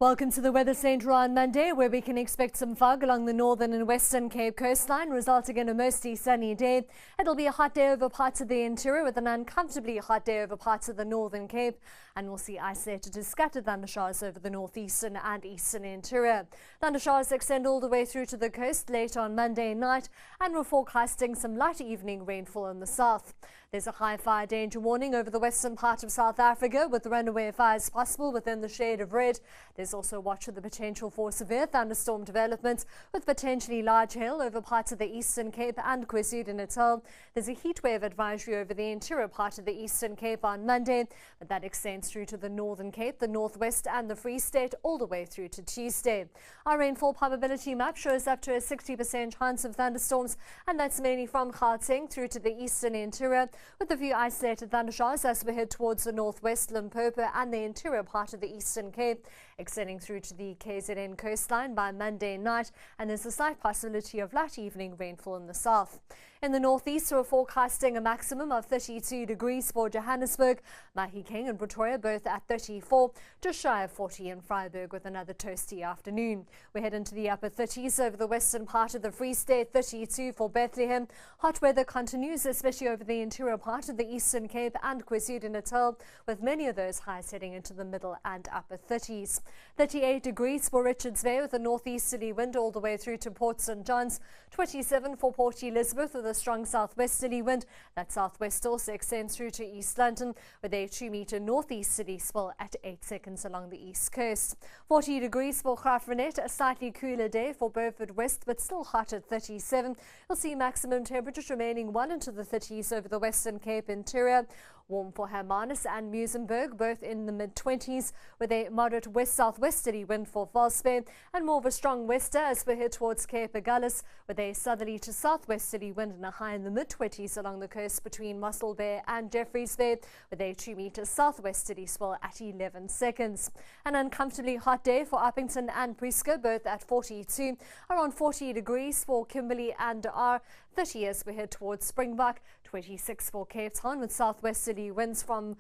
Welcome to the Weather Centre on Monday, where we can expect some fog along the northern and western Cape coastline, resulting in a mostly sunny day. It'll be a hot day over parts of the interior, with an uncomfortably hot day over parts of the northern Cape, and we'll see isolated to scattered thundershowers over the northeastern and eastern interior. Thundershowers extend all the way through to the coast late on Monday night, and we're forecasting some light evening rainfall in the south. There's a high fire danger warning over the western part of South Africa, with runaway fires possible within the shade of red. There's also a watch for the potential for severe thunderstorm developments, with potentially large hail over parts of the Eastern Cape and KwaZulu-Natal. There's a heatwave advisory over the interior part of the Eastern Cape on Monday, but that extends through to the Northern Cape, the Northwest and the Free State all the way through to Tuesday. Our rainfall probability map shows up to a 60% chance of thunderstorms, and that's mainly from Gauteng through to the eastern interior, with a few isolated thundershowers as we head towards the northwest, Limpopo and the interior part of the Eastern Cape, extending through to the KZN coastline by Monday night, and there's a slight possibility of light evening rainfall in the south. In the northeast, we're forecasting a maximum of 32 degrees for Johannesburg, Mahikeng and Pretoria both at 34, just shy of 40 in Vryburg with another toasty afternoon. We head into the upper 30s over the western part of the Free State, 32 for Bethlehem. Hot weather continues, especially over the interior part of the Eastern Cape and KwaZulu-Natal, with many of those highs heading into the middle and upper 30s. 38 degrees for Richards Bay with a northeasterly wind all the way through to Port St. John's. 27 for Port Elizabeth with a strong southwesterly wind. That southwest also extends through to East London with a 2-metre northeasterly swell at 8 seconds along the east coast. 40 degrees for Graaff-Reinet, a slightly cooler day for Beaufort West, but still hot at 37. You'll see maximum temperatures remaining well into the 30s over the Western Cape interior. Warm for Hermanus and Muizenberg, both in the mid-20s, with a moderate west-southwesterly wind for False Bay, and more of a strong wester as we head towards Cape Agulhas, with a southerly to southwesterly wind and a high in the mid-20s along the coast between Mossel Bay and Jeffreys Bay, with a 2-metre southwesterly swell at 11 seconds. An uncomfortably hot day for Uppington and Prieska, both at 42, around 40 degrees for Kimberley and R, 30 as we head towards Springbok, 26 for Cape Town with southwesterly winds from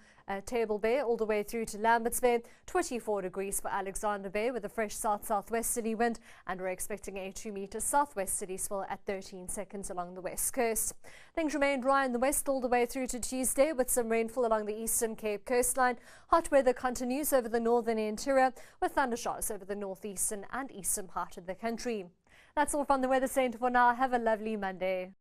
Table Bay all the way through to Lambert's Bay, 24 degrees for Alexander Bay with a fresh south-southwesterly wind, and we're expecting a 2-metre southwesterly swell at 13 seconds along the west coast. Things remain dry in the west all the way through to Tuesday, with some rainfall along the Eastern Cape coastline. Hot weather continues over the northern interior, with thundershowers over the northeastern and eastern part of the country. That's all from the Weather Centre for now. Have a lovely Monday.